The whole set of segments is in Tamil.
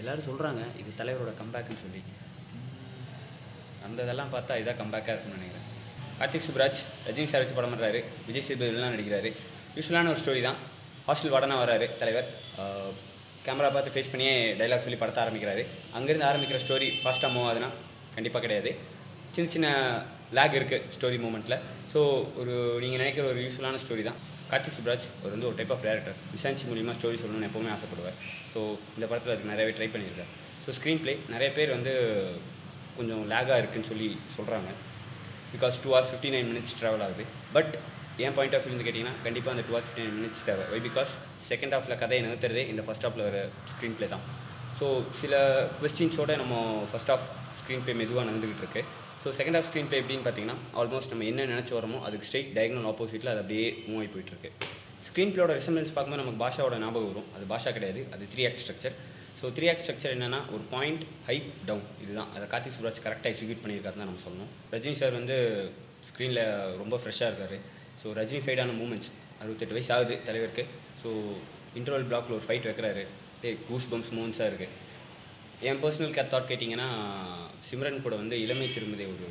எல்லாரும் சொல்கிறாங்க இது தலைவரோட கம்பேக்குன்னு சொல்லி. அந்த இதெல்லாம் பார்த்தா இதான் கம்பேக்காக இருக்குன்னு நினைக்கிறேன். கார்த்திக் சுப்ராஜ் ரஜினி சார் வச்சு படம் பண்ணுறாரு, விஜய் சேதுபதிலாம் நடிக்கிறாரு. யூஸ்வலான ஒரு ஸ்டோரி தான். ஹாஸ்டல் வார்டனாக வராரு தலைவர். கேமரா பார்த்து ஃபேஸ் பண்ணியே டைலாக் சொல்லி படத்தை ஆரம்பிக்கிறாரு. அங்கேருந்து ஆரம்பிக்கிற ஸ்டோரி ஃபாஸ்ட்டாக மூவ் ஆகுதுன்னா கண்டிப்பாக கிடையாது. சின்ன சின்ன லேக் இருக்குது ஸ்டோரி மூமெண்ட்டில். ஸோ நீங்கள் நினைக்கிற ஒரு யூஸ்வலான ஸ்டோரி தான். கார்த்திக் சுப்ராஜ் ஒரு டைப் ஆஃப் டேரக்டர். விசாஞ்சி மூலியமாக ஸ்டோரி சொல்லணும்னு எப்போவுமே ஆசைப்படுவார். ஸோ இந்த படத்தில் அதுக்கு நிறையவே ட்ரை பண்ணியிருக்காரு. ஸோ ஸ்க்ரீன் ப்ளே நிறைய பேர் கொஞ்சம் லேகாக இருக்குதுன்னு சொல்லி சொல்கிறாங்க. பிகாஸ் 2 hours 59 minutes ட்ராவல் ஆகுது. பட் என் பாயிண்ட் ஆஃப் வியூ கேட்டிங்கன்னா கண்டிப்பாக அந்த 2 hours 59 minutes தேவை. வை பிகாஸ் செகண்ட் ஹாஃபில் கதையை நிறுத்துறதே இந்த ஃபஸ்ட் ஹாஃபில் வர ஸ்க்ரீன் ப்ளே தான். ஸோ சில கொஸ்டின்ஸோடு நம்ம ஃபஸ்ட் ஹாஃப் ஸ்க்ரீன் ப்ளே மெதுவாக நடந்துக்கிட்டு இருக்கு. So second half screen play எப்படின்னு பார்த்தீங்கன்னா ஆல்மோஸ்ட் நம்ம என்ன நினச்சி வரமோ அதுக்கு ஸ்ட்ரெயிட் டயகனல் ஆப்போசிட்டில் அது அப்படியே மூவ் ஆகி போயிட்டுருக்கு. ஸ்க்ரீன் ப்ளேயோட ரிசம்பலன்ஸ் பார்க்கும்போது நமக்கு பாஷாவோட ஞாபகம் வரும். அது பாஷா கிடையாது, அது 3 act structure. So 3 act structure என்னென்னா ஒரு பாயிண்ட் ஹைப் டவுன், இதுதான். அதை கார்த்திக் சுப்ராஜ் கரெக்டாக எக்ஸிக்யூட் பண்ணியிருக்காரு தான் நம்ம சொல்லணும். ரஜினி சார் ஸ்க்ரீனில் ரொம்ப ஃப்ரெஷ்ஷாக இருக்கார். ஸோ ரஜினி ஃபைடான மூமெண்ட்ஸ் 68 வயசு ஆகுது தலைவருக்கு. ஸோ இன்டர்வல் பிளாக்ல ஒரு ஃபைட் வைக்கிறாரு. கூஸ் பம்ப்ஸ் மூமெண்ட்ஸாக இருக்குது. என் பர்சனல் தாட் கேட்டிங்கன்னா சிம்ரன் கூட இளமை திரும்பதே ஒரு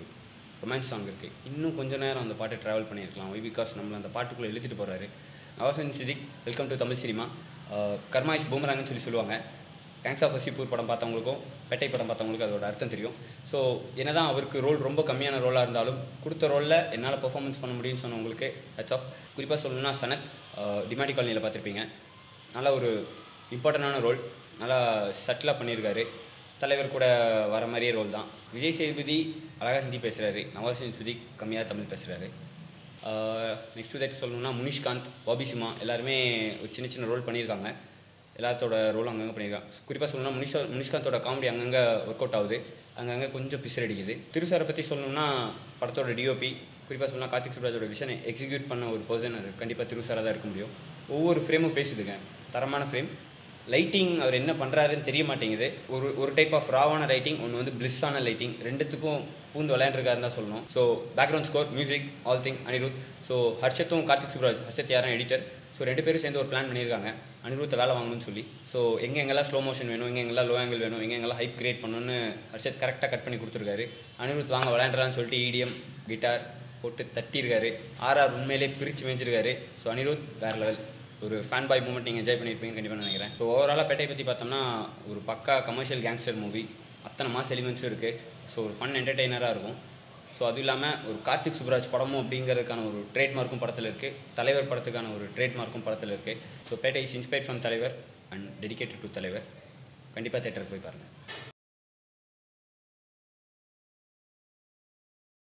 ரொமான்ஸ் சாங் இருக்குது. இன்னும் கொஞ்சம் நேரம் அந்த பாட்டை ட்ராவல் பண்ணியிருக்கலாம். வை பிகாஸ் நம்மளை அந்த பாட்டுக்குள்ளே இழுத்துட்டு போகிறாரு. Nawazuddin Siddiqui welcome to Tamil cinema. Karma is பூமராங்கன்னு சொல்லுவாங்க. கேங்ஸ் ஆஃப் வசிப்பூர் படம் பார்த்தவங்களுக்கும் பேட்டை படம் பார்த்தவங்களுக்கும் அதோட அர்த்தம் தெரியும். ஸோ என்ன தான் அவருக்கு ரோல் ரொம்ப கம்மியான ரோலாக இருந்தாலும் கொடுத்த ரோலில் என்னால் பெர்ஃபார்மன்ஸ் பண்ண முடியும்னு சொன்னவங்களுக்கு ஹட்ஸ் ஆஃப். குறிப்பாக சொல்லணும்னா சனத் டிமாண்டி காலனியில் பார்த்துருப்பீங்க. நல்லா ஒரு இம்பார்ட்டண்டான ரோல், நல்லா சட்டிலாக பண்ணியிருக்காரு. தலைவர் கூட வர மாதிரியே ரோல் தான். விஜய் சேதுபதி அழகாக ஹிந்தி பேசுகிறாரு. நவாஸுதீன் சித்திக் கம்மியாக தமிழ் பேசுகிறாரு. நெக்ஸ்ட் தட் சொல்லணும்னா முனிஷ்காந்த், பாபி சிம்மா எல்லாருமே ஒரு சின்ன சின்ன ரோல் பண்ணியிருக்காங்க. எல்லாத்தோட ரோலும் அங்கங்கே பண்ணியிருக்காங்க. குறிப்பாக சொல்லணும்னா முனிஷ்காந்தோட காமெடி அங்கங்கே ஒர்க் அவுட் ஆகுது, அங்கங்கே கொஞ்சம் பிசர் அடிக்குது. திருசாரை பற்றி சொல்லணும்னா படத்தோட டிஓபி, குறிப்பாக சொல்லணும்னா கார்த்திக் சுப்ராஜோட விஷனை எக்ஸிக்யூட் பண்ண ஒரு பர்சன் அது கண்டிப்பாக திருசாராக தான் இருக்க முடியும். ஒவ்வொரு ஃப்ரேமும் பேசுதுங்க, தரமான ஃப்ரேம். லைட்டிங் அவர் என்ன பண்ணுறாருன்னு தெரிய மாட்டேங்குது. ஒரு டைப் ஆஃப் ராவான லைட்டிங், ஒன்று பிளிஸ்ஸான லைட்டிங், ரெண்டுத்துக்கும் பூந்து விளையாண்டுருக்காருன்னு தான் சொல்லணும். So background score, music, all thing Anirudh. So ஹர்ஷத்தும் கார்த்திக் சுப்ராஜ், ஹர்ஷத் யாரும் எடிட்டர். ஸோ 2 பேரும் சேர்ந்து ஒரு பிளான் பண்ணியிருக்காங்க அனிருத்தை வேலை வாங்கணும்னு சொல்லி. ஸோ எங்கெங்கெல்லாம் ஸ்லோ மோஷன் வேணும், எங்கெங்கெல்லாம் லோ ஆங்கிள் வேணும், எங்கெங்கெல்லாம் ஹைப் கிரியேட் பண்ணணும்னு ஹர்ஷத் கரெக்டாக கட் பண்ணி கொடுத்துருக்காரு. அனிருத் வாங்க விளையாண்டுறான்னு சொல்லிட்டு இடிஎம் கிட்டார் போட்டு தட்டியிருக்காரு. ஆர்ஆர் உண்மையிலே பிரித்து மேய்ச்சிருக்காரு. ஸோ அனிருத் வேறு லெவல். ஒரு ஃபேன் பாய் மூமெண்ட் நீங்கள் என்ஜாய் பண்ணியிருப்பீங்கன்னு கண்டிப்பாக நினைக்கிறேன். இப்போ ஓவராலாக பேட்டை பற்றி பார்த்தோம்னா ஒரு பக்கா கமர்ஷியல் கேங்ஸ்டர் மூவி, அத்தனை மாஸ் எலிமெண்ட்ஸும் இருக்குது. ஸோ ஒரு ஃபன் என்டர்டெய்னராக இருக்கும். ஸோ அதுவும் இல்லாமல் ஒரு கார்த்திக் சுப்ராஜ் படமும் அப்படிங்கிறதுக்கான ஒரு ட்ரேட்மார்க்கும் படத்தில் இருக்குது. தலைவர் படத்துக்கான ஒரு ட்ரேட்மார்க்கும் படத்தில் இருக்குது. So Petta is inspired from Thalaivar and dedicated to Thalaivar. கண்டிப்பாக தேட்டருக்கு போய் பாருங்கள்.